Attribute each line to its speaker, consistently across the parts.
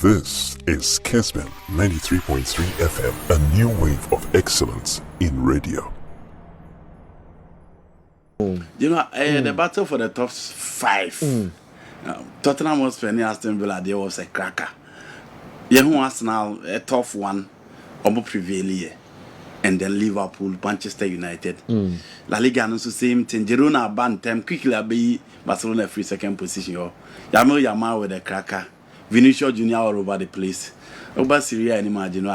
Speaker 1: This is Kessben 93.3 FM, a new wave of excellence in radio.
Speaker 2: You know, the battle for the top 5. Tottenham was Penny Aston Villa, there was a cracker. Who Arsenal, a tough one, almost prevail. And then Liverpool, Manchester United. La Liga no same thing. Girona Bantem quickly be Barcelona free second position. Yamo Yama with a cracker. Vinicius Junior all over the place. Over Syria and imagine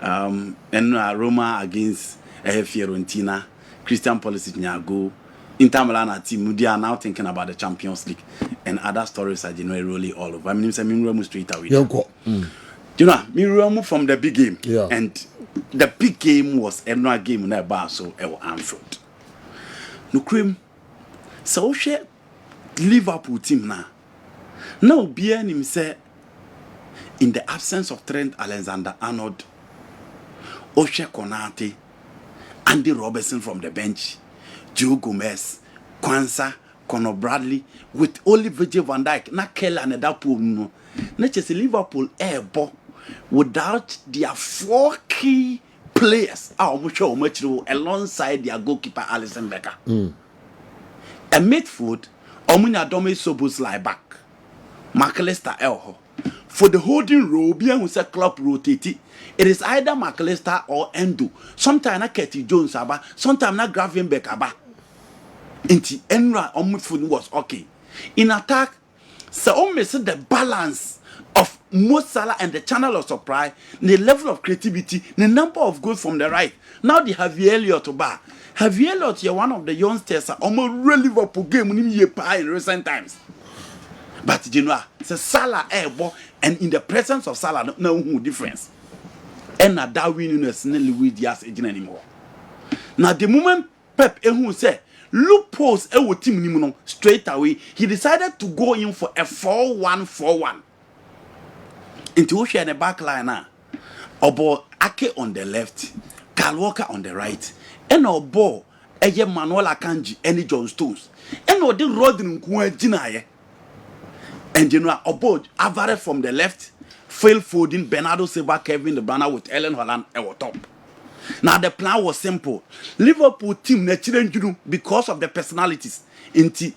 Speaker 2: and Roma against Fiorentina. Christian Pulisic go. Inter Milan team they are now thinking about the Champions League and other stories are really all over. I mean, I'm straight away. You know, me from the big game.
Speaker 3: Yeah.
Speaker 2: And the big game was another game in that bar, so I was Anfield. No cream. So share Liverpool team now. Now, Bien him say in the absence of Trent Alexander-Arnold, Oshe Konate, Andy Robertson from the bench, Joe Gomez, Kwanzaa, Conor Bradley, with only Virgil van Dijk, not Keller and that pool. No, not just Liverpool airball without their 4 key players. Alongside their goalkeeper Alisson Becker. A midfield, Omunya Dome Sobos lie back. McAllister Elho. For the holding role, being who said club rotated, it is either McAllister or Endo. Sometimes na Ketty Jones aba, sometimes na Gravenberch aba. Inti Enra on midfield was okay. In attack, so miss the balance of Mo Salah and the channel of supply, the level of creativity, the number of goals from the right. Now they have Elliott bar. Javier Elliott, you're one of the youngsters, almost really Liverpool game in recent times. But you know, it's a Salah airball, and in the presence of Salah, no difference. And now that winning is not Luis Diaz agent anymore. Now the moment Pep who said loopholes team straight away, he decided to go in for a 4-1-4-1. Into Osha and the back line now. Obo Ake on the left, Kyle Walker on the right, and Obo Eye Manuel Akanji, and John Stones, and Odi Rodin Jinaye. And you know, Obo Alvarez from the left, Phil Foden, Bernardo Silva, Kevin De Bruyne with Ellen Holland at top. Now the plan was simple. Liverpool team naturally because of the personalities. Inti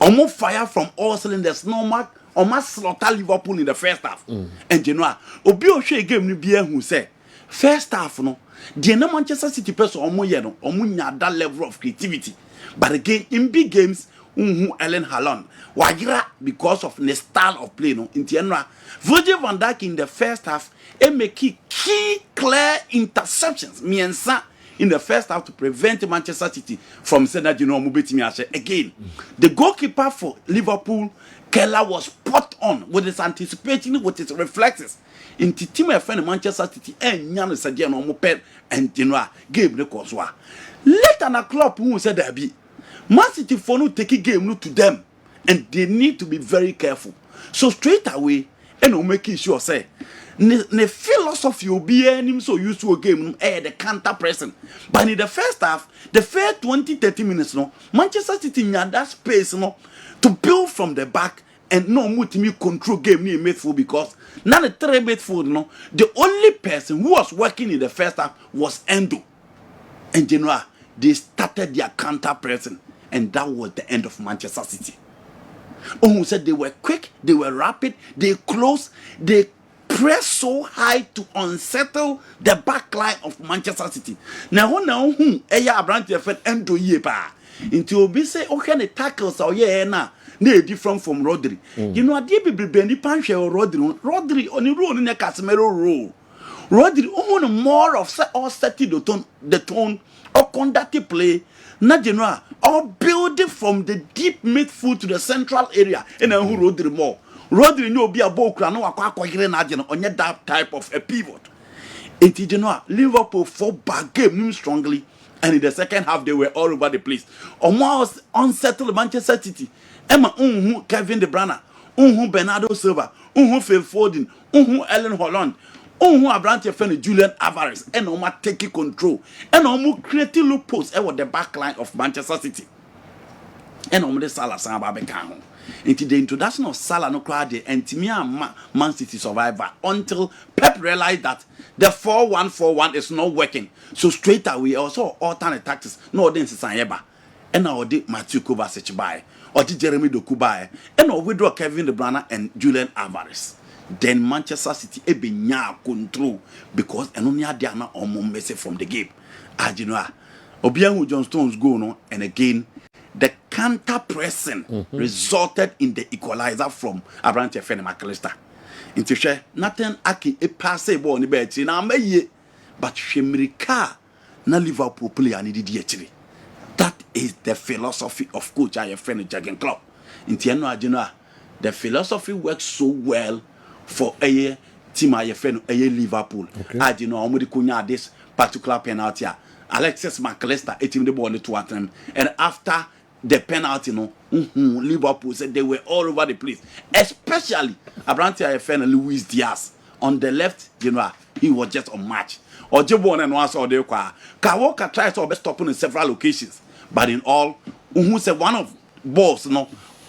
Speaker 2: almost fire from all cylinders. No mark almost slaughter Liverpool in the first half. And you know, Obi Oshe game ni bien who say first half no. The Manchester City person omo that level of creativity. But again in big games. Ellen Haaland Wajira because of the style of play no in Tienra Virgil van Dijk in the first half make key clear interceptions miensa in the first half to prevent Manchester City from saying that again the goalkeeper for Liverpool Keller was spot on with his anticipating with his reflexes in the team of Manchester City and Yan Sadia no moped and game the cause later na club who said that be Man City for no take a game to them, and they need to be very careful. So straight away, and making sure say, the philosophy will be any so used to a game, the counter pressing. But in the first half, the first 20-30 minutes, no, Manchester City had that space, no, to build from the back and no multi control game near midfield because now the 3 midfield, no, the only person who was working in the first half was Endo, and general they started their counter pressing. And that was the end of Manchester City. Who said they were quick, they were rapid, they close, they press so high to unsettle the back line of Manchester City. Now, Eya Abranti effect Endo Yepa. Until Obi say, okay, the tackles are na different from Rodri. You know, I did be Benny Panche or Rodri on the road in the Casemiro role. Rodri own more of or setting the tone or conductive play. Not general, or building from the deep midfield to the central area, and then who Rodri more. Rodri no be a bokra no on that type of a pivot. In general, Liverpool fought back game strongly, and in the second half they were all over the place. Almost unsettled Manchester City. Emma Kevin De Bruyne, Bernardo Silva, Phil Foden, Ellen Holland. Who are branch friend Julian Alvarez and Oma taking control and Omo creating loopholes at the back line of Manchester City. And Omo the Salah Samba Beckham. Into the introduction of Salah no crowd and Timia Man City survivor until Pep realized that the 4-1-4-1 is not working. So straight away also alternate tactics. No, then Sanyeba. And now did Matthew Kovacic by or did Jeremy Doku by and now withdraw Kevin De Bruyne and Julian Alvarez. Then Manchester City nya control because Enonia Diana almost message from the game. As you know, Obiangu John Stones go no, and again the counter pressing resulted in the equalizer from Abrante Fene McAllister. Into share nothing aki a pass a ball in the bed na meye, but Shemirika na Liverpool player needed yetri. That is the philosophy of coach IFN Jurgen Klopp. Into no the philosophy works so well for a team IFN a Liverpool. As you know, Omudi Kunya this particular penalty. Alexis McAllister a team the ball to them, and after the penalty, Liverpool said they were all over the place, especially Abrante IFN and Luis Diaz on the left. He was just unmatched. Or Jibon and once or the Walker tried to stop in several locations, but in all, who said one of balls,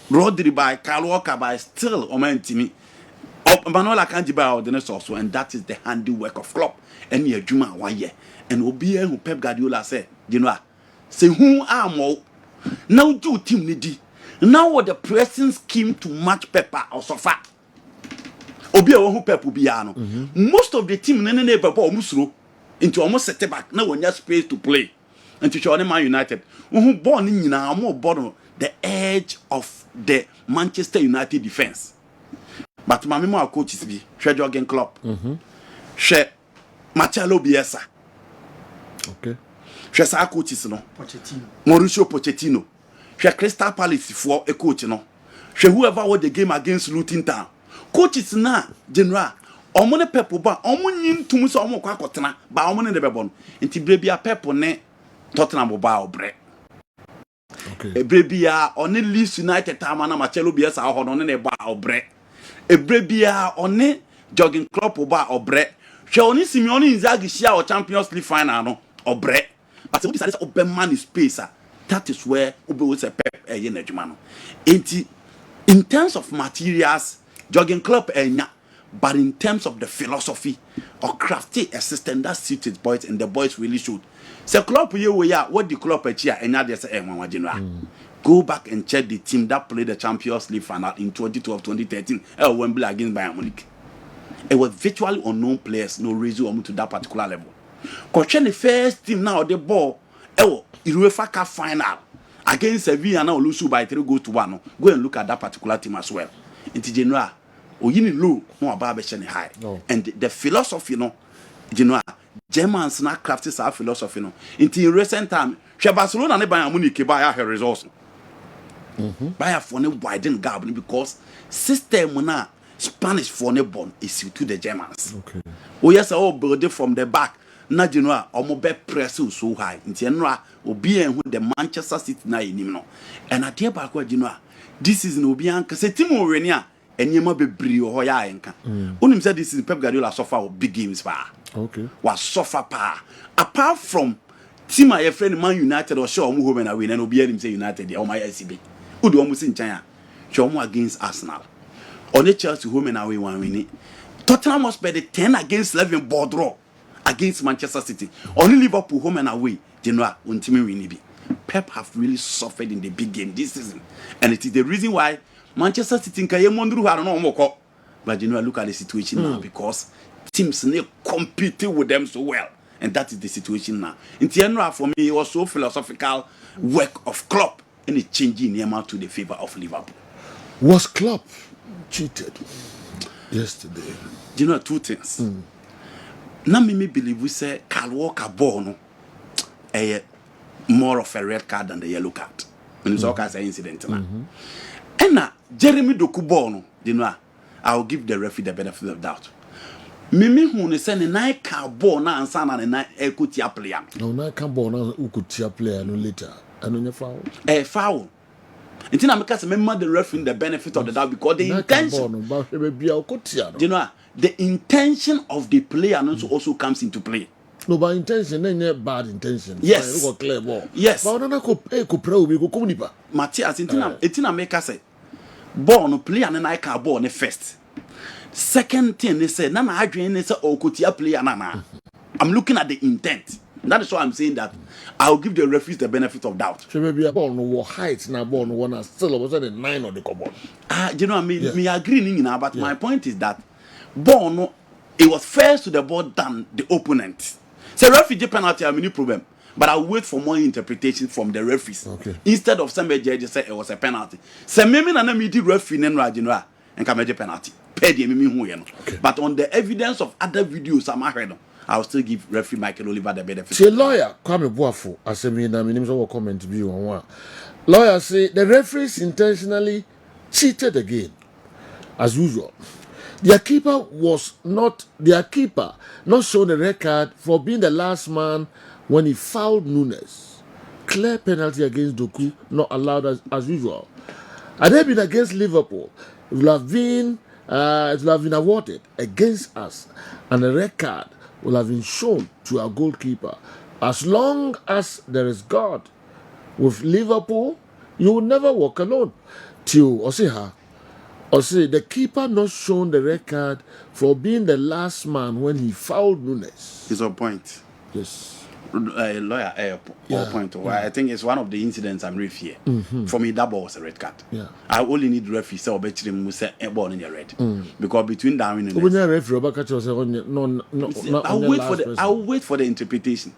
Speaker 2: Rodri by Kyle Walker by still Omen Timmy. Manola can't buy the next also, and that is the handiwork of Klopp. And near Juma 1 year. And Obia who Pep Guardiola said, say who are more now do team needy. Now what the pressing scheme to match Pepper or Sofa. Obia who Pep Ubiano. Most of the team neighbor Musro into almost set back. Now when you space to play. And to show them Man United. Who born in now more bottom the edge of the Manchester United defense. But my memory coaches be Jurgen Klopp. Share Marcelo Bielsa.
Speaker 3: Okay.
Speaker 2: She sa coaches no. Mauricio Pochettino. She Crystal Palace for a coach no. She whoever won the game against Luton Town. Coaches na general. Omone Pep ba omunyin tumu so omo kwa kotena ba omone de bebon. Nti brebia Pep ne Tottenham ba obre.
Speaker 3: Okay.
Speaker 2: Brebia on Leeds United time na Marcelo Bielsa ho no ne ba obre. Brebia on Jurgen Klopp ba obre. She only Simeone Inzaghi share or Champions League final no obre. But what is open man space? That is where Ube will say Pep Yenejumano. In terms of materials, Jurgen Klopp but in terms of the philosophy or crafty assistant that suited boys and the boys really should. So Klopp what the Klopp here and now they say go back and check the team that played the Champions League final in 2012-2013 at Wembley against Bayern Munich. It was virtually unknown players, no reason to that particular level. Question the first team now the ball, UEFA Cup final against Sevilla now lose by 3 goals to 1. Go and look at that particular team as well. Into general, Oyini low, no about high. And the philosophy, Germans not crafted our philosophy, Into recent time, Barcelona and Bayern Munich buy her resource. Buy a for widen gap because system now. Spanish for born is to the Germans.
Speaker 3: Okay.
Speaker 2: Oh yes, all build from the back. Na general omobe press so high. In general, obi en the Manchester City na enimo. And at the back general, this is no obi anka se team orenia enyema bebre ho ya enka. Unim say this is Pep Guardiola suffer big games pa.
Speaker 3: Okay.
Speaker 2: Was suffer pa. Apart from team my friend Man United or show omo home na win and obi anim say United o my SCB. Udo omo sin chan. Show omo against Arsenal. On the Chelsea home and away 1 winning. Tottenham must be the 10 against 11 ball draw against Manchester City. Only Liverpool home and away. General Untimi Winibi. Pep have really suffered in the big game this season. And it is the reason why Manchester City in Kayemondru had no more. But General, look at the situation now because teams need competing with them so well. And that is the situation now. In general, for me, it was so philosophical work of Klopp and it changing Neymar to the favor of Liverpool.
Speaker 3: Was Klopp cheated yesterday?
Speaker 2: Two things. Now me believe we say Kyle Walker born more of a red card than the yellow card. When it's all kinds of incident now. And now Jeremy Doku born, I'll give the referee the benefit of doubt. Mimi who say na ka born na ansa na na ekutia player.
Speaker 3: No, na ka born na ukutia player no later. Ano foul?
Speaker 2: Foul. Until I make us remember the referee the benefit of the doubt because the intention. The intention of the player also comes into play.
Speaker 3: No, by intention, then bad intention.
Speaker 2: Yes.
Speaker 3: Clear ball.
Speaker 2: Yes.
Speaker 3: But I don't know.
Speaker 2: Matthias, Etina make us say ball no player and I can ball ne first. Second thing they say, Nana Adrian is a player nana. I'm looking at the intent. That is why I'm saying that I'll give the referees the benefit of doubt.
Speaker 3: So maybe a ball no height na ball no one still was the 9 or the cobble.
Speaker 2: You know, me agree now, but my point is that ball no, it was first to the ball than the opponent. So refugee penalty, I have no problem. But I'll wait for more interpretation from the referees.
Speaker 3: Okay.
Speaker 2: Instead of somebody judge say it was a penalty. So maybe na me did referee and can make a penalty. Okay. But on the evidence of other videos I'm heard, I'll still give referee Michael Oliver the benefit.
Speaker 3: See, lawyer Kwame Boafo, as a mean, comment view on one. Lawyer say the referees intentionally cheated again, as usual. Their keeper not shown a record for being the last man when he fouled Nunes. Clear penalty against Doku, not allowed as usual. Had they been against Liverpool, it would have been awarded against us, and a red card will have been shown to our goalkeeper. As long as there is God with Liverpool, you will never walk alone. Till the keeper not shown the red card for being the last man when he fouled Nunes.
Speaker 2: It's a point.
Speaker 3: Yes.
Speaker 2: Lawyer, point. I think it's one of the incidents I'm referring here. For me, that ball was a red card.
Speaker 3: Yeah.
Speaker 2: I only need referee say obetri mu say a ball in the red. Because between Darwin and I'll wait for the interpretation.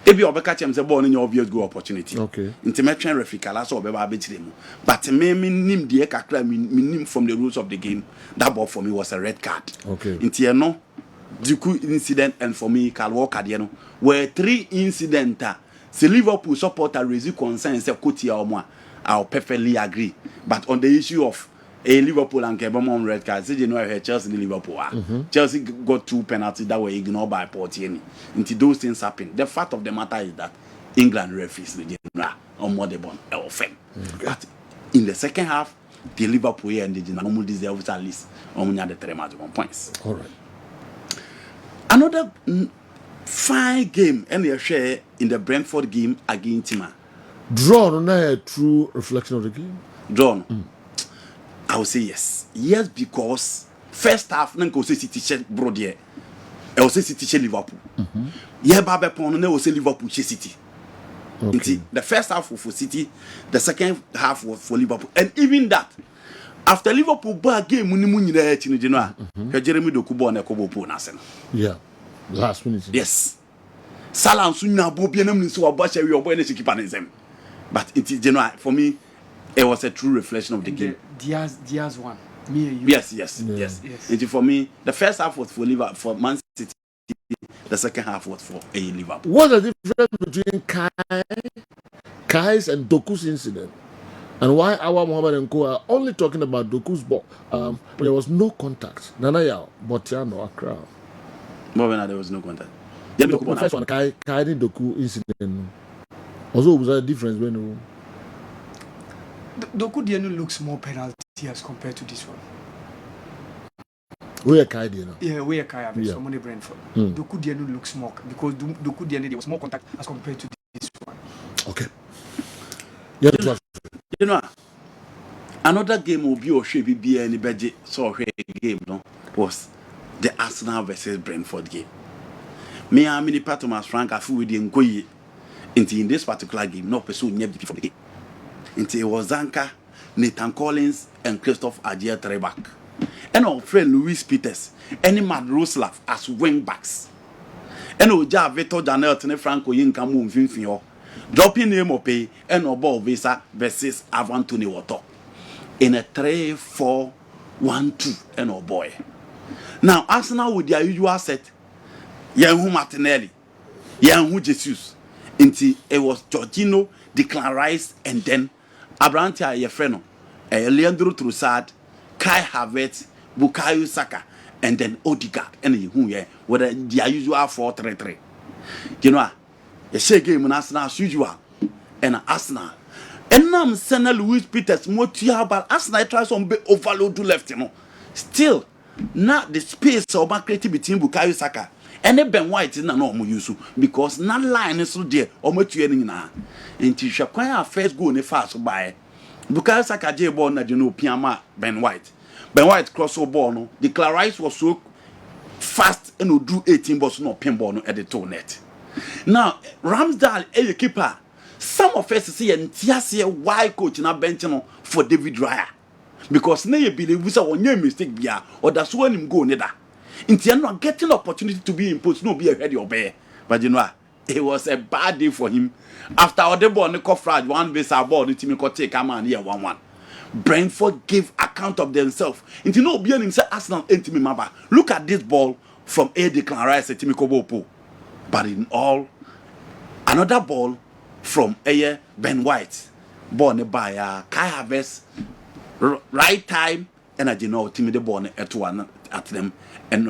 Speaker 2: If you catch him say ball in your obvious goal opportunity.
Speaker 3: Okay.
Speaker 2: Intimate referee kala so obeba betri mu. But me nim de kakra me nim from the rules of the game. That ball for me was a red card.
Speaker 3: Okay.
Speaker 2: Inti no Duku incident and for me, Carl Walker, were 3 incidents. The Liverpool supporter raised concern and said, I'll perfectly agree. But on the issue of a Liverpool and Kessben red card, you know, Chelsea and Liverpool. Chelsea got 2 penalties that were ignored by Portier. Until those things happen. The fact of the matter is that England referees on more than offense. But in the second half, the Liverpool and the normal deserve at least on the 3 match 1 points.
Speaker 3: All right.
Speaker 2: Another fine game and they share in the Brentford game against Tima.
Speaker 3: Draw not a true reflection of the game.
Speaker 2: Drawn. I will say yes. Yes, because first half Nanko City brought here. I will say City Liverpool. Yeah, Baba Pon will say Liverpool City. Okay. The first half was for City, the second half was for Liverpool, and even that. After Liverpool ball game, Jeremy Dokubo and Kobo Nasen.
Speaker 3: Yeah, last minute.
Speaker 2: Yes. Salah Sunya Bobianum so about your boy keep. But it is general for me, it was a true reflection of the game.
Speaker 4: Diaz won. Me and you.
Speaker 2: Yes. And for me, the first half was for Liverpool, for Man City. The second half was for a Liverpool.
Speaker 3: What's the difference between Kai's and Doku's incident? And why our Mohammed and Co are only talking about Doku's ball? There was no contact. Nanaya, Botiano, Accra.
Speaker 2: But there was no contact.
Speaker 3: The first one, Kai did Doku incident. Also, was there a difference when
Speaker 4: Doku Diano looks more penalty as compared to this one.
Speaker 3: We are Kai Diano.
Speaker 4: Yeah, we are Kai. Yeah. Someone Brentford. Doku Diano looks more because Doku Diano there was more contact as compared to this one.
Speaker 3: Okay. Yeah,
Speaker 2: you know, another game will be or should be any budget so game no was the Arsenal versus Brentford game. Me and many part of my Frank I feel we didn't go in this particular game, no person never before the game. Until it was Zanka, Nathan Collins, and Christophe Adier Trebak. And our friend Louis Peters, and Matt Roslav as wing backs. And Oja Veto Janel Tene Franco Yinkamu Vinfio. Dropping name of pay and Obo Visa versus Avantoni Water in a 3-4-1-2 and oh boy. Now Arsenal with their usual set, Yahu Martinelli, Yahu Jesus, until it was Jorginho, Declan Rice, and then Abrantia Yefreno, Leandro Trossard, Kai Havertz, Bukayo Saka, and then Odegaard, and who with their usual 4-3-3. You know. A share game in Arsenal as usual, and Arsenal. And now I'm sending Louis Peters more to you, but Arsenal tries some bit overload to left, you know. Still, not the space of my creative between Bukayo Saka and then Ben White is not normal use because not line is so dear or much you now. And to Shaquaya first go in the fast by Bukayo Saka J ball na you know Piama Ben White. Ben White cross over ball no. The Clarice was so fast and would do 18 balls no pinball no at the toe net. Now Ramsdale a keeper. Some of us see and see why coach na bench no for David Raya. Because na you believe we say one mistake bia or that's when him go neither. Inti you're not getting opportunity to be imposed, no be a head or bear. But you know, it was a bad day for him. After all the ball, the coffrage, one base our ball, the team could take a man here 1-1. Brentford gave account of themselves. Inti no be an inside Arsenal intimate maba. Look at this ball from A. Declan Rice at Timmy Kobopo. But in all, another ball from A. Ben White. Ball by Kai Havertz. Right time, and I did not timid the ball at one at them, and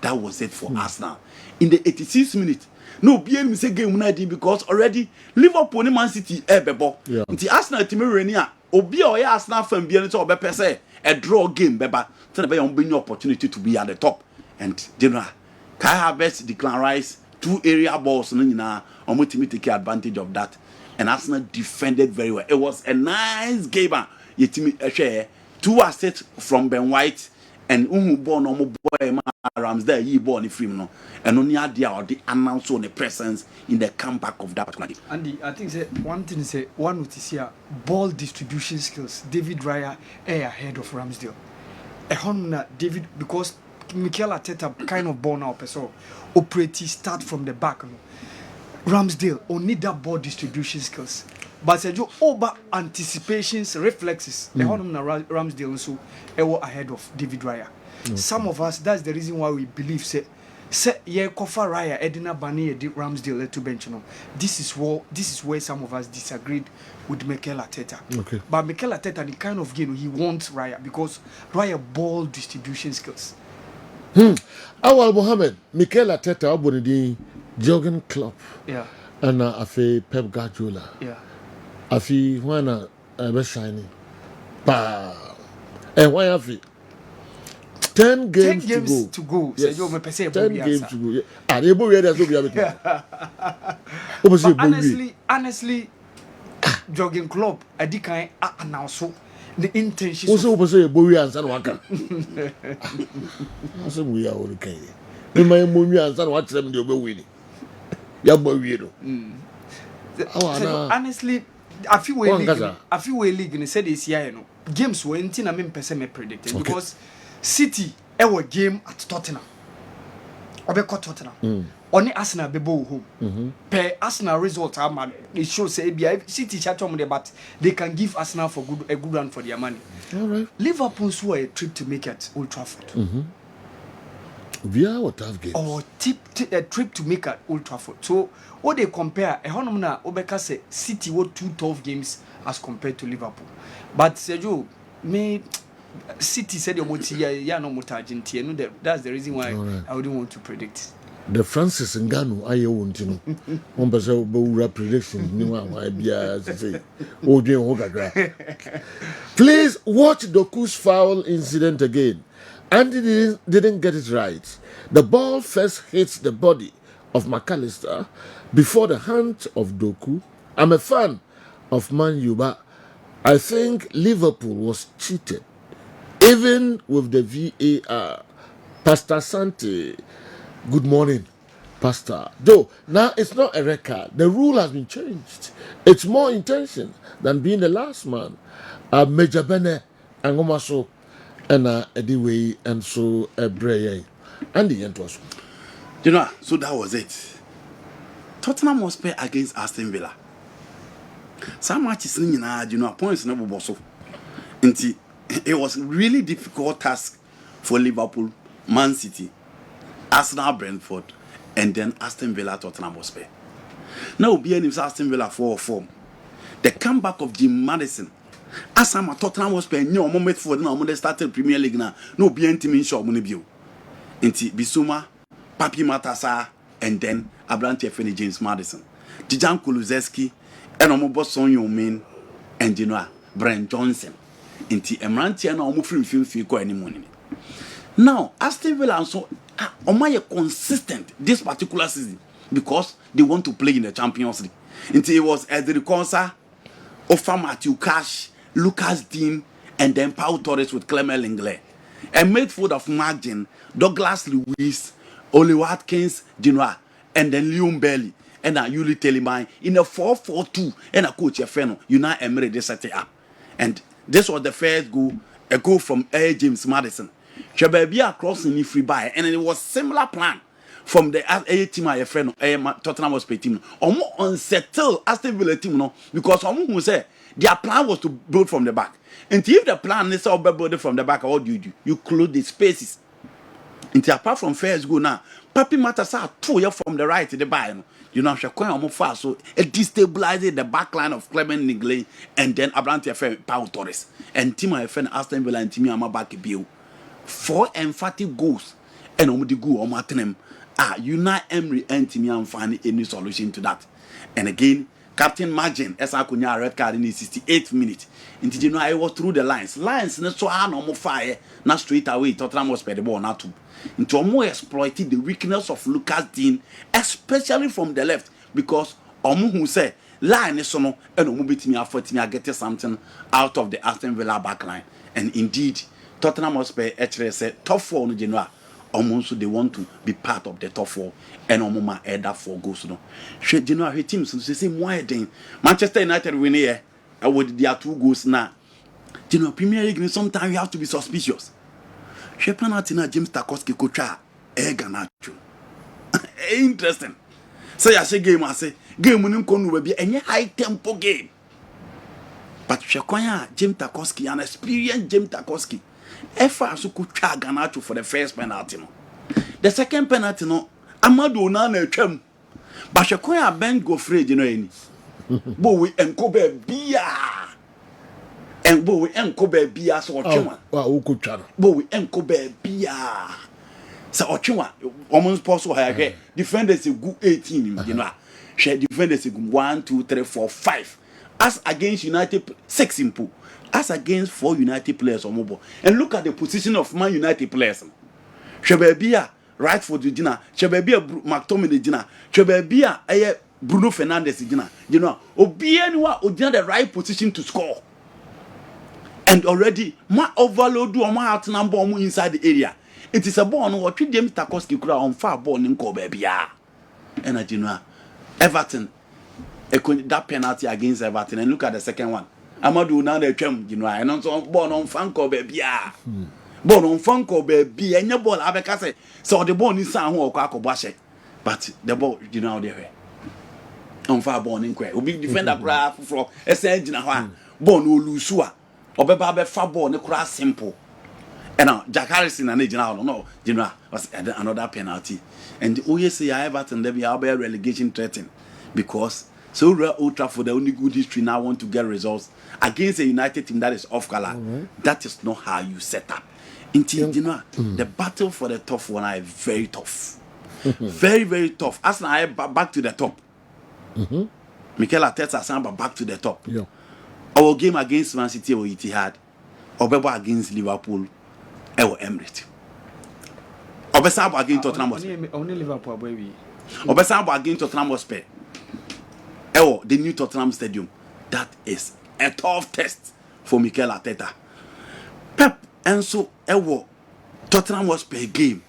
Speaker 2: that was it for Arsenal. In the 86th minute, no BM say game united because already Liverpool and Man City bebo. The Arsenal team renia obi or Arsenal fan be so be say a draw game beba. So be on opportunity to be at the top. And general Kai Havertz, Declan Rice, 2 area balls no nyina omo team take advantage of that. And Arsenal defended very well. It was a nice game. Yetimi share 2 assists from Ben White and ball no boy Ramsdale ye ball ni free no and only idea or the announce on the presence in the comeback of that particular.
Speaker 4: Andy, I think say one thing say one would see ball distribution skills. David Raya ahead of Ramsdale. David because Mikel Arteta kind of ball now person operate start from the back. No? Ramsdale only that ball distribution skills. But Sergio over anticipations, reflexes. The Ramsdale also ahead of David Raya. Some of us, that's the reason why we believe say Kofa Raya Edina Bani Ramsdale to bench. This is where some of us disagreed with Mikel Arteta.
Speaker 3: Okay.
Speaker 4: But Mikel Arteta, the kind of game he wants Raya because Raya ball distribution skills.
Speaker 3: Awal Mohammed, Mikel Arteta, Abonidi, Jürgen Klopp,
Speaker 4: Yeah.
Speaker 3: and Afe Pep Guardiola.
Speaker 4: Yeah.
Speaker 3: Afi wana shiny. Bah. And why Afi? 10 games to go.
Speaker 4: Yes.
Speaker 3: 10 games to go. Ah, they both ready to be
Speaker 4: honestly, Jürgen Klopp, I did kind announce the intention.
Speaker 3: Also, say boy answer waka. Also, we are okay. We may move answer what them they be winning. Ya boy we
Speaker 4: honestly, I feel we league and said this year, games were in I mean person predicting because City our game at Tottenham. Obeko Tottenham. Only Arsenal bebo home. Per Arsenal result it shows say City chat on but they can give Arsenal for a good run for their money.
Speaker 3: All right.
Speaker 4: Liverpool saw a trip to make at Old Trafford.
Speaker 3: Via what tough games.
Speaker 4: Or a trip to make at Old Trafford. So what they compare a honomna Obeka say City were 2 tough games as compared to Liverpool. But Sergio me City said no mutajinti. That's the reason why I wouldn't want to predict.
Speaker 3: The Francis Ngannou I want to know. One person will prediction. Please watch Doku's foul incident again. Andy didn't get it right. The ball first hits the body of McAllister before the hand of Doku. I'm a fan of Man U, but I think Liverpool was cheated. Even with the VAR. Pastor Sante, good morning, Pastor. Though, now it's not a record. The rule has been changed. It's more intention than being the last man. Major Bene, and Omaso, and Ediway, and so Bray. And the end was.
Speaker 2: You know, so that was it. Tottenham was played against Aston Villa. Some matches, points never was so. It was really difficult task for Liverpool, Man City, Arsenal, Brentford, and then Aston Villa, Tottenham Hotspur. Now, being Aston Villa 4-4, the comeback of Jim Madison. As I'm a Tottenham Hotspur, no moment for the started Premier League now. No being team in shop money view. Inti Bissouma, Papi Matassa, and then Abrante Feni James Madison, Dejan Kulusevski, and Omobo Son Yomin, and Brent Johnson. Inti Emranti and Omo film ko anymore. Now, Aston Villa and so are consistent this particular season because they want to play in the Champions League. Inti it was Edric Konsa, Ofa Matthew Cash, Lucas Dean, and then Paul Torres with Clement Lenglet. A midfield of margin, Douglas Lewis, Oli Watkins, Genoa, and then Leon Bailey, and Yuli Telemann in a 4-4-2, and a coach Feno, Unai Emery, they set it up. And this was the first goal, a goal from James Madison. Shababia crossing the free by, and it was similar plan from the A team, a friend, Tottenham Hotspur team, or more unsettled Aston Villa team, no, because someone who said their plan was to build from the back. And if the plan is all build from the back, what do? You close the spaces. And apart from first goal now, Papi Matters are 2 years from the right to the back. You know, Shaquan fast, so it destabilizes the back line of Clement Lenglet and then Abrante Paul Torres. And team my friend Aston Villa and Timmy Amabaki Bill. 4 emphatic goals and the goal on Martinem. Unai Emery and Timmy am finding any solution to that. And again, Captain Margin, as I could a red card in the 68th minute. Until you know I was through the lines. Lines not so hard no fire. Not straight away. Tottenham was the ball not to. Into more exploited the weakness of Lucas Dean, especially from the left, because Omu who said line is so no and Omu beat me afford me get something out of the Aston Villa backline. And indeed, Tottenham Hotspur actually said top 4 no Genoa. Almost they want to be part of the top 4 and Omoma add that 4 goals. No, you know, her teams say more than Manchester United win here with their 2 goals now. You know, Premier League sometimes you have to be suspicious. She penalty na James Tarkowski kocha Ganacho. Interesting. Say I say game I say game mun nkonu we be any high tempo game. But Shekwanya James Tarkowski, an experienced James Tarkowski. Efa so kocha Ganacho for the first penalty no. The second penalty no Amadu na twam. But Shekwanya Ben go free you know any. Bo we enkobe bia. And bo we enkobe bia so otwema.
Speaker 3: Wow, kocha.
Speaker 2: Bo we enkobe bia. So otwema almost possible higher. Defenders go 18 you know. Share defenders go 1 2 3 4 5. As against United 6 in pool. As against 4 United players on mobile. And look at the position of Man United players. Shebebia right for the dinner. Shebebia McTominay dinner. Shebebia Bruno Fernandes dinner. You know, Obianwa Odina the right position to score. And already ma overload do ma out number inside the area. It is a ball no what James Tarkowski kura on far ball nko bebia. And you know Everton that penalty against Everton and look at the second one. Amadu na the twem you know and so ball on fanko bebia. Ball on fanko bebia and your ball abeka say so the ball is san ho akobashe. But the ball you know there. On far ball nko. Obi defender kura for esen gina ho ball no lose Obeba be fa ball ne kura simple. And now Jack Harrison and no, you know, was another penalty. And we say Everton there be relegation threatened because so Old Trafford the only good history now want to get results against a United team that is off color. That is not how you set up. Until you know the battle for the top one are very tough. Very, very tough. As now back to the top. Mikel Arteta Samba back to the top.
Speaker 3: Yeah.
Speaker 2: Our game against Man City or Etihad, or against Liverpool, or Emirates. Or Besabo against Tottenham Hotspur.
Speaker 4: Only Liverpool, baby.
Speaker 2: Or Besabo against Tottenham Hotspur. Or the new Tottenham Stadium. That is a tough test for Mikel Arteta. Pep and so Tottenham Hotspur game.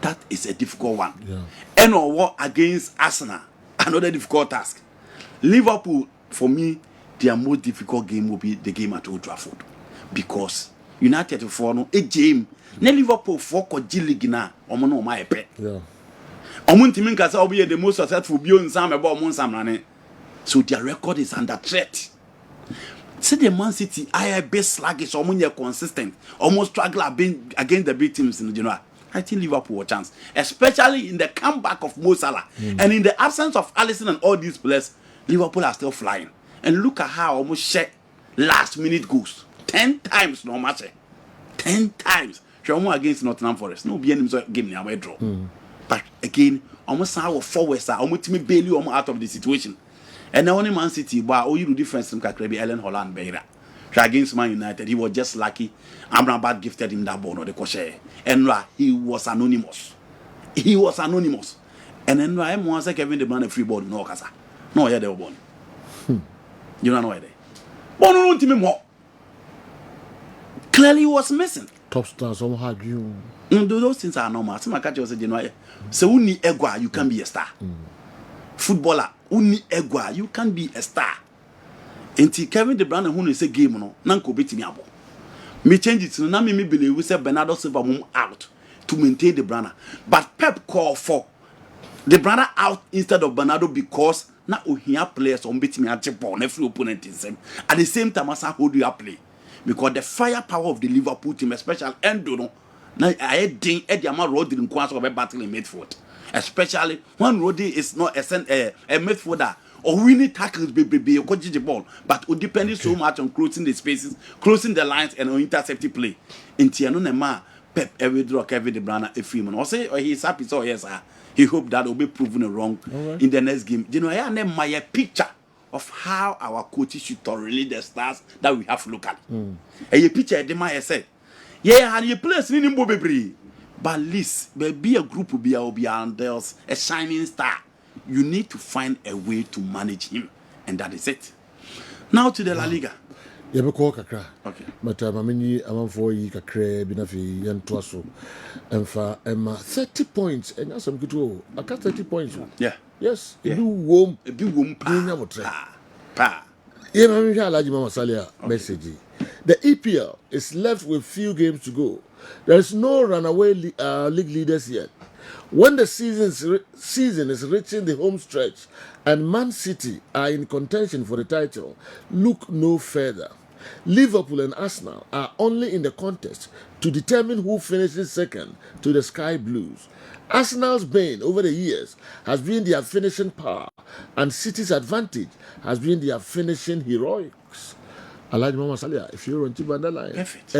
Speaker 2: That is a difficult one.
Speaker 3: Yeah.
Speaker 2: And or war against Arsenal, another difficult task. Liverpool, for me, their most difficult game will be the game at Old Trafford because United for no a game ne Liverpool for ko League na omo no ma epe
Speaker 3: Yeah.
Speaker 2: Omo ntimi nka say obi the most successful bio nsam ebe omo nsam na ne so their record is under threat. See the Man City I best sluggish omo nye consistent almost struggle against the big teams in the general. I think Liverpool will chance especially in the comeback of Mo Salah and in the absence of Alisson and all these players. Liverpool are still flying. And look at how almost share last minute goals. 10 times no matter. 10 times. Show against Nottingham Forest. No be any game near way draw. But again, almost our forwards are almost me bail you out of the situation. And the only Man City, but all you do difference in Kakrebi Ellen Holland Beira. Against Man United, he was just lucky. Amrabat gifted him that ball or the crochet. And he was anonymous. He was anonymous. And then I was like Kevin De Bruyne a free ball no yeah they were born. You don't know why they. But no, more. Clearly, he was missing.
Speaker 3: Top stars, some have you.
Speaker 2: No, those things are normal. Some catch you say, so who need egwa, you can be a star. Footballer, who need egwa, you can be a star. Until Kevin De Bruyne who say game no, nanko beti me abo. Me change it. Now me believe we say Bernardo Silva move out to maintain De Bruyne. But Pep call for De Bruyne out instead of Bernardo because na ohia players on beti me achepo on every opponent in same. At the same time, as how do you play? Because the firepower of the Liverpool team, especially Endo, no, now I think Eddie Amar Rodri in Kwanzaa of a battle in midfield, especially when Rodri is not a midfielder or winning tackles, baby, or coaching the ball, but it depends so much on closing the spaces, closing the lines, and on intercepting play. In Tiano Nema, Pep every draw Kevin De Bruyne a film, or say he's happy, so yes, he hope that will be proven wrong in the next game. You know, I am my picture of how our coaches should thoroughly the stars that we have locally. And you picture the man said, yeah, and you place in him, baby. But at least be a group will be and there's a shining star. You need to find a way to manage him, and that is it. Now to the La Liga.
Speaker 3: You have a call, Kakra.
Speaker 2: Okay.
Speaker 3: But I'm for you, Kakra, Binafi, and Twasso. And for Emma, 30 points. And that's some good. I got 30 points.
Speaker 2: Yeah.
Speaker 3: Yes.
Speaker 2: Yeah.
Speaker 3: You womb.
Speaker 2: A big woman. Pa.
Speaker 3: Yeah, Mama Salia message. The EPL is left with few games to go. There is no runaway league leaders yet. When the season is reaching the home stretch and Man City are in contention for the title, look no further. Liverpool and Arsenal are only in the contest to determine who finishes second to the Sky Blues. Arsenal's bane over the years has been their finishing power, and City's advantage has been their finishing heroics. Alaji Mama Salia, if you're on Tibanda line,
Speaker 2: perfect.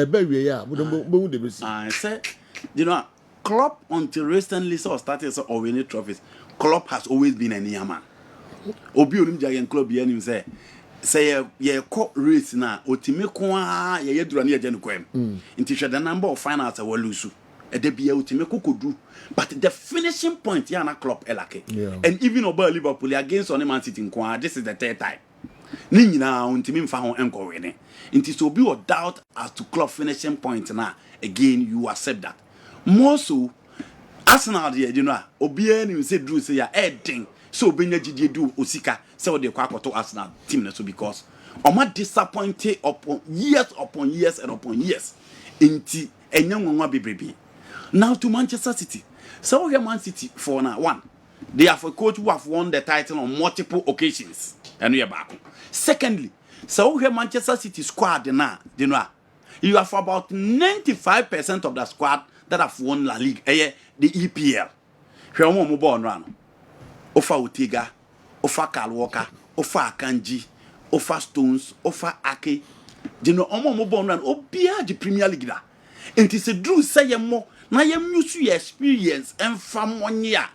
Speaker 3: I
Speaker 2: said, you know, Klopp until recently started or winning trophies. Klopp has always been a near man. Obi onim jagen club ye nim say ye co race na otime ko a ye dura na ye no kwem. Nti hwe the number of finals a lose. E de bia otime kokodu. But the finishing point ya na Klopp elake. And even over Liverpool against on Man City nko, this is the third time. Ni nyina ontime mfa ho enko wene. Nti so be or doubt as to Klopp finishing point na, again you accept that. More so, Arsenal, you know, Obia ni say Drew say ya heading. So Benya Gidi do Osika, so they to Arsenal team so because Oma disappointed upon years and upon years. Inti Enyangwa baby. Now to Manchester City. So here Man City for now one. They have a coach who have won the title on multiple occasions. And we are back. Secondly, so here Manchester City squad now, you know, you have about 95% of the squad that have won La Ligue, the EPL. Here we move on run. Ofa Utiga, Ofa Kyle Walker, Ofa Akanji, Ofa Stones, Ofa Ake. You know, move on run. Obia the Premier League da. And it is a Drew say more. Now you use your experience and from 1 year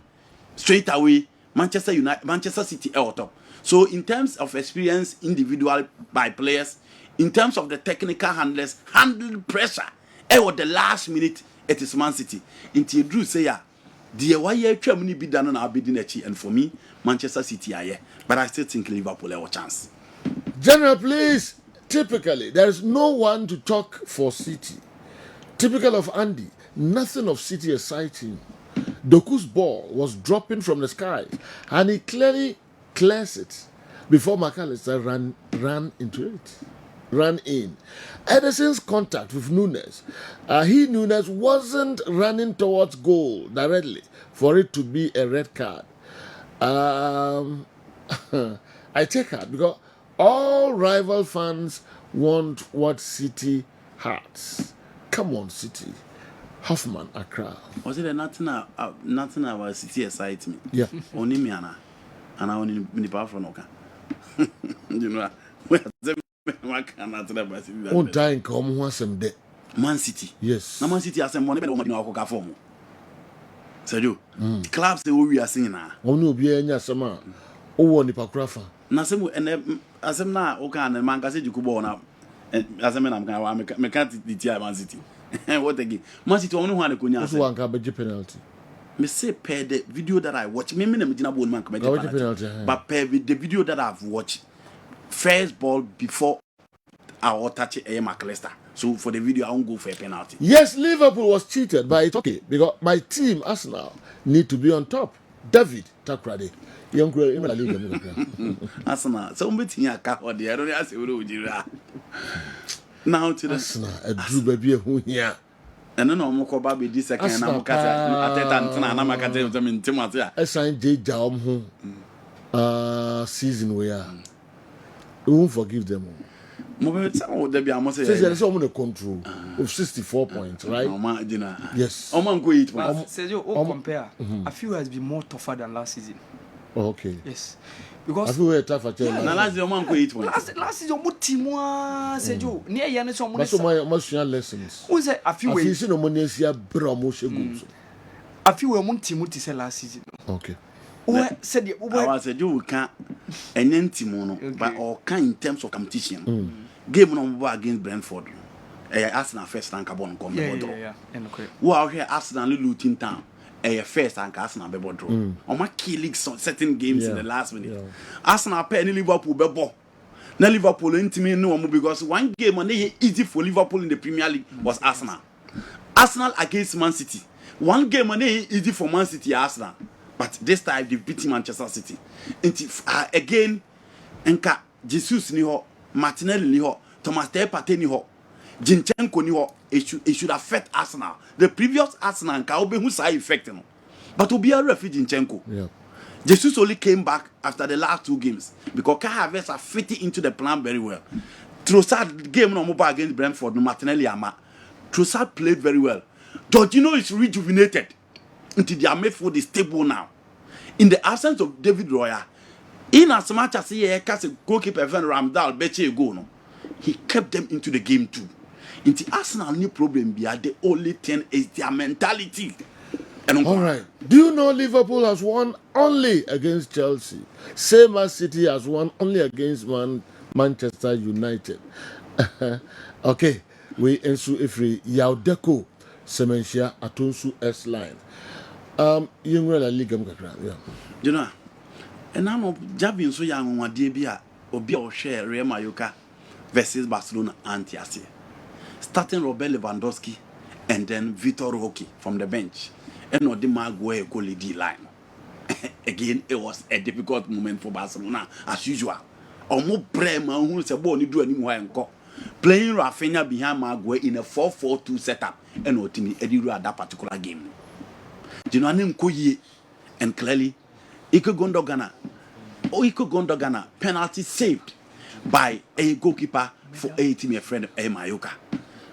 Speaker 2: straight away Manchester City out top. So in terms of experience, individual by players, in terms of the technical handlers, handling pressure, the last minute. It is Man City. Until Drew say ya, the why Germany be done on our bidding and for me, Manchester City are here. But I still think Liverpool have a chance.
Speaker 3: General, please. Typically, there is no one to talk for City. Typical of Andy, nothing of City exciting. Doku's ball was dropping from the sky, and he clearly clears it before McAllister ran into it. Ran in. Ederson's contact with Nunes, Nunes wasn't running towards goal directly for it to be a red card. I take heart because all rival fans want what City has. Come on, City. Hoffman, Accra.
Speaker 2: Was it nothing about City excites me?
Speaker 3: Yeah.
Speaker 2: Only me and I only mini power from Oka. You know,
Speaker 3: On time come once some day.
Speaker 2: Man City.
Speaker 3: Yes.
Speaker 2: Now Man City has some money but no Oka form. Sergio. Clubs they we are seeing now.
Speaker 3: Onu obi enya sama. O woni pakrafa.
Speaker 2: Na semu ene asem na Oka and man ka say Jukubo na asem na me can't the Man City. What again? Man City only one konya.
Speaker 3: So one can be penalty.
Speaker 2: Me say per the video that I watch. Me na me dina bo man come penalty. But per the video that I've watched, first ball before our touch McAllister. So for the video, I won't go for a penalty.
Speaker 3: Yes, Liverpool was cheated, but it's okay because my team, Arsenal, need to be on top. David Takrade. Young girl in the league.
Speaker 2: Arsenal. So I'm betting you can't hold the other. I say, now to the
Speaker 3: Arsenal, a drew baby who here.
Speaker 2: and then I'm going to be this second. And I'm going to tell you,
Speaker 3: I signed J. Jaum season where we won't forgive them. There's someone a control of 64 points, right? Yes.
Speaker 2: I'm going to
Speaker 4: Sergio, compare. I feel has been more tougher than last season.
Speaker 3: Oh, okay.
Speaker 4: Yes.
Speaker 3: I
Speaker 4: Because
Speaker 3: feel we're tough at
Speaker 2: last year, I'm going to
Speaker 4: last season, what team was Sergio? Near Yanis on
Speaker 3: but so my must lessons.
Speaker 4: Who said I feel
Speaker 3: I feel see no money here promotion goals.
Speaker 4: I feel we want Timothy say last season.
Speaker 3: Okay.
Speaker 4: Who said
Speaker 2: I said you can't and then Timono, but all kind in terms of competition. Game number against Brentford. Arsenal first rank upon come
Speaker 4: yeah. And okay.
Speaker 2: Who out here Arsenal Luton Town. First rank Arsenal be draw. On my key league certain games in the last minute.
Speaker 3: Yeah.
Speaker 2: Arsenal pay any Liverpool be ball. Now Liverpool intimate no more because one game on easy for Liverpool in the Premier League was Arsenal. Arsenal against Man City. One game on easy for Man City Arsenal. But this time they beat Manchester City. Again, Enka Jesus ni ho, Martinelli ni ho, Thomas Partey ni ho, Zinchenko ni ho. It should affect Arsenal. The previous Arsenal Enka obe who side effect no. But to be a refuge Zinchenko.
Speaker 3: Yeah.
Speaker 2: Jesus only came back after the last 2 games because Kai Havertz are fitting into the plan very well. Trossard game no mobile against Brentford, no Martinelli ama. Trossard played very well. Jorginho is rejuvenated. Until they are made for the stable now. In the absence of David Roya, in as much as he has a goalkeeper Ramdal Beche go no, he kept them into the game too. In the Arsenal new problem the only thing is their mentality.
Speaker 3: All right. Do you know Liverpool has won only against Chelsea? Same as City has won only against Manchester United. Okay. We ensu ifri Yaudeko Sementia Atonsu S line. Young La Liga Mkakra. Yeah.
Speaker 2: You know, and now Jabin so young one DBA or be or share Real Mallorca versus Barcelona anti-Ase. Starting Robert Lewandowski and then Vitor Roque from the bench. And not the Maguire quality line. Again, it was a difficult moment for Barcelona as usual. Almost Bremer who said, "Boy, you do anymore and go." Playing Rafinha behind Maguire in a 4-4-2 setup and what me Eddie at that particular game. Do you know name Koye and clearly Iko Gondogana penalty saved by a goalkeeper for a team a friend of Mayoka.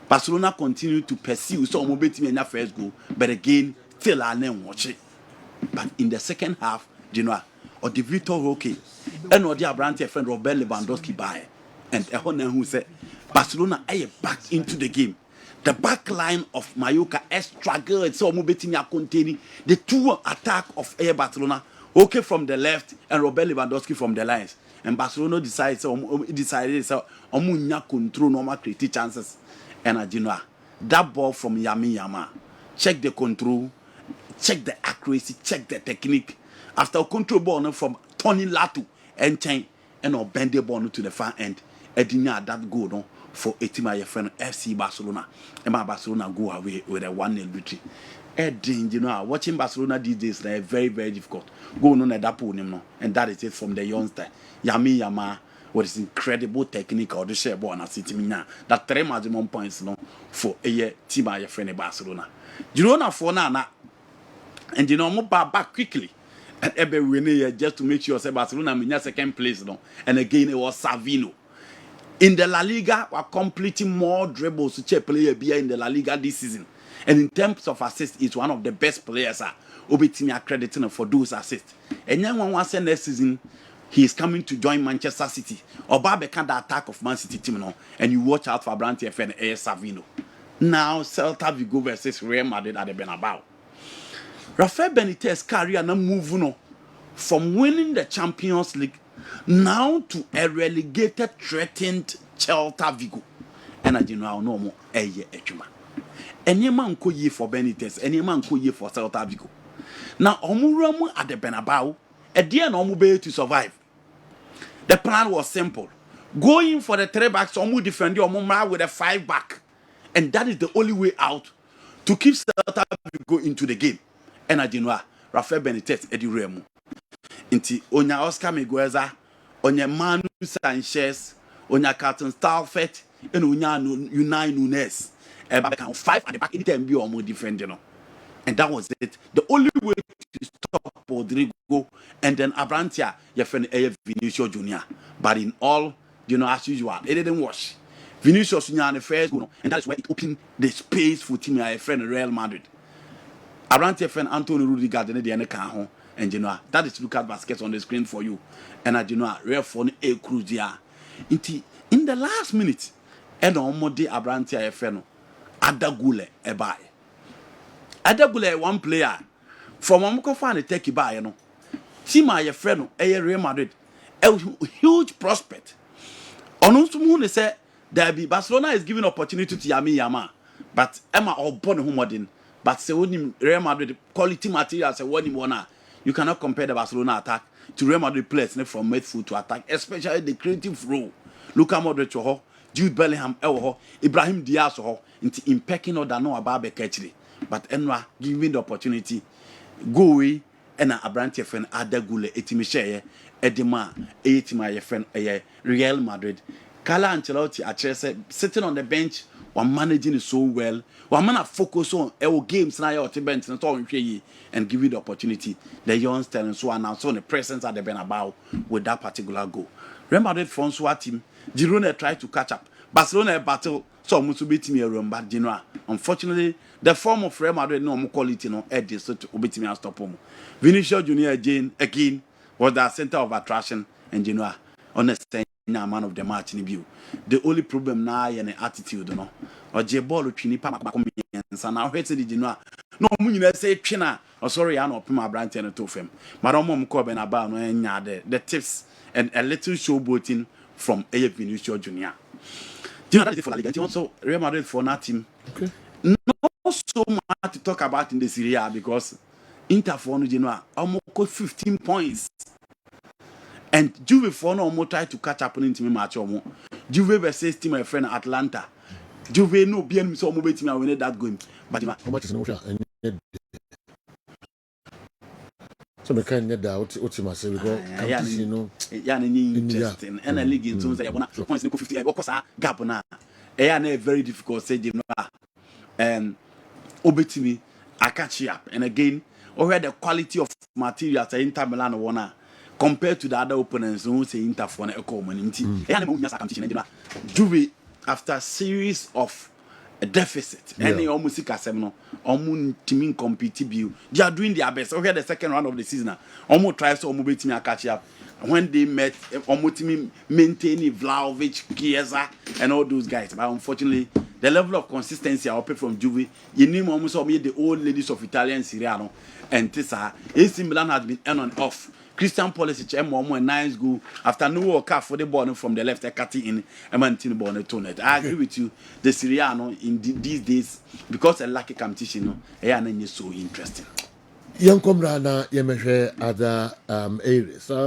Speaker 2: Barcelona continued to pursue so mobility in their first goal, but again still our name watch it. But in the second half, you know, or the Vitor Roque and or the Abrante friend Robert Lewandowski by and a honor who said Barcelona are back into the game. The back line of Mallorca struggled so mobility containing the 2 attack of Air Barcelona. Okay from the left and Robert Lewandowski from the lines. And Barcelona decided control normal creative chances. And you know, that ball from Yama, check the control, check the accuracy, check the technique. After a control ball from Tony Latu and chain and or bend the ball to the far end, Edina that goal no, for a team my friend FC Barcelona. And my Barcelona go away with a 1-0 victory. Edin, you know, watching Barcelona these days is very, very difficult. Go on at that point, and that is it from the youngster. Yama, what is incredible technique or the share ball and city now. That 3 maximum points no, for a year team by your friend Barcelona. You know, now for now, and you know, move back quickly. And every winner just to make sure say Barcelona in your second place, no. And again, it was Savino. In the La Liga, we're completing more dribbles to check player beer in the La Liga this season. And in terms of assists, he's one of the best players. Obetimi accrediting for those assists. And then one say next season, he is coming to join Manchester City. Or Barbecue the attack of Man City team now. And you watch out for Branty FN and AS Savino. Now, Celta Vigo versus Real Madrid at the Bernabeu. Rafael Benitez career now moving from winning the Champions League now to a relegated, threatened Celta Vigo. And as you know, no more a year ejuma. Any man could ye for Benitez, any man could ye for Celta Vigo. Now, Omuramu at the Bernabeu, a dear normal way to survive. The plan was simple: going for the 3 backs, Omu defend your Omumra with a 5 back, and that is the only way out to keep Celta Vigo into the game. And I didn't know Rafael Benitez Eddie Remo. Inti onya Oscar Migueza, onya Manu Sanchez, onya Carlton Starfet, and onya Unai Nunes. Back 5 at the back, anytime be or more different, you know. And that was it. The only way to stop Rodrigo and then Abrantia, your friend Vinicius Junior. But in all, you know, as usual, it didn't wash. Vinicius Junior in the first goal, and that's why it opened the space for team my friend Real Madrid. Abrantia friend Antonio Rudiger, the end of and you know, that is look at baskets on the screen for you. And I you know, real phone a cruiser. In the last minute, and on Modi Abrantia friend Adagule a buy. Adagule one player from Amco fan take it by, you know. See my friend Real Madrid, a huge prospect. On Moon said there be Barcelona is giving opportunity to Yami Yama, but Emma or born home. But say when Real Madrid quality materials say one in you cannot compare the Barcelona attack to Real Madrid players from midfield to attack, especially the creative role. Luka Modric, Jude Bellingham, Ibrahim Diaz, into impacting or no about Bekechri. But Enra giving the opportunity, go away and a branch of friend Adagule, Etimiche, Edima, Etima, friend Real Madrid. Carlo Ancelotti, actually sitting on the bench, one managing it so well. One man focus on our games now, bench and give you the opportunity. The youngsters and so on, so the presence at the Bernabeu with that particular goal. Real Madrid Francois team, Girona tried to catch up. Barcelona battle, so much beat me a room, but Genoa. Unfortunately, the form of Real Madrid no more quality no edge so to beat me and stop him. Vinicius Junior again was the center of attraction and Genoa. Honestly, man of the match in view. The only problem now is the attitude, no. Or J ball with Chini Pama and now hate the Genoa. No, you say China. Oh, sorry, I know Pima Brandt and two fem. Madame Coben about the tips and a little showboating from A. Vinicius Junior. Do you know that for La Liga? Also, Real Madrid for that team.
Speaker 3: Okay.
Speaker 2: Not so much to talk about in the Serie A because Inter for Genoa almost got 15 points. And Juve for no more try to catch up on me match or more. Juve versus team my friend Atlanta. Juve no BM so move team win that game. But
Speaker 3: how much is no so me can get that what you must say because you know
Speaker 2: interesting and a league in terms of points 50 because gap na e very difficult say you know obetimi I catch up and again over the quality of materials Inter Milan one compared to the other opponents who say Inter for a community. Juve after series of a deficit and they almost team compete. They are doing their best. Okay, the second round of the season, almost tries to almost catch up. When they met, almost maintaining Vlahovic, Chiesa, and all those guys. But unfortunately, the level of consistency I operate from Juve, you name almost all the old ladies of Italian Serie A and Tessa. AC Milan has been on and off. Christian Pulisic, a nice goal after no work for the ball from the left, cutting in a maintain ball on it. I agree with you. The Serie A in these days, because a lack of competition, is so interesting.
Speaker 3: Young comrade, you measure other areas.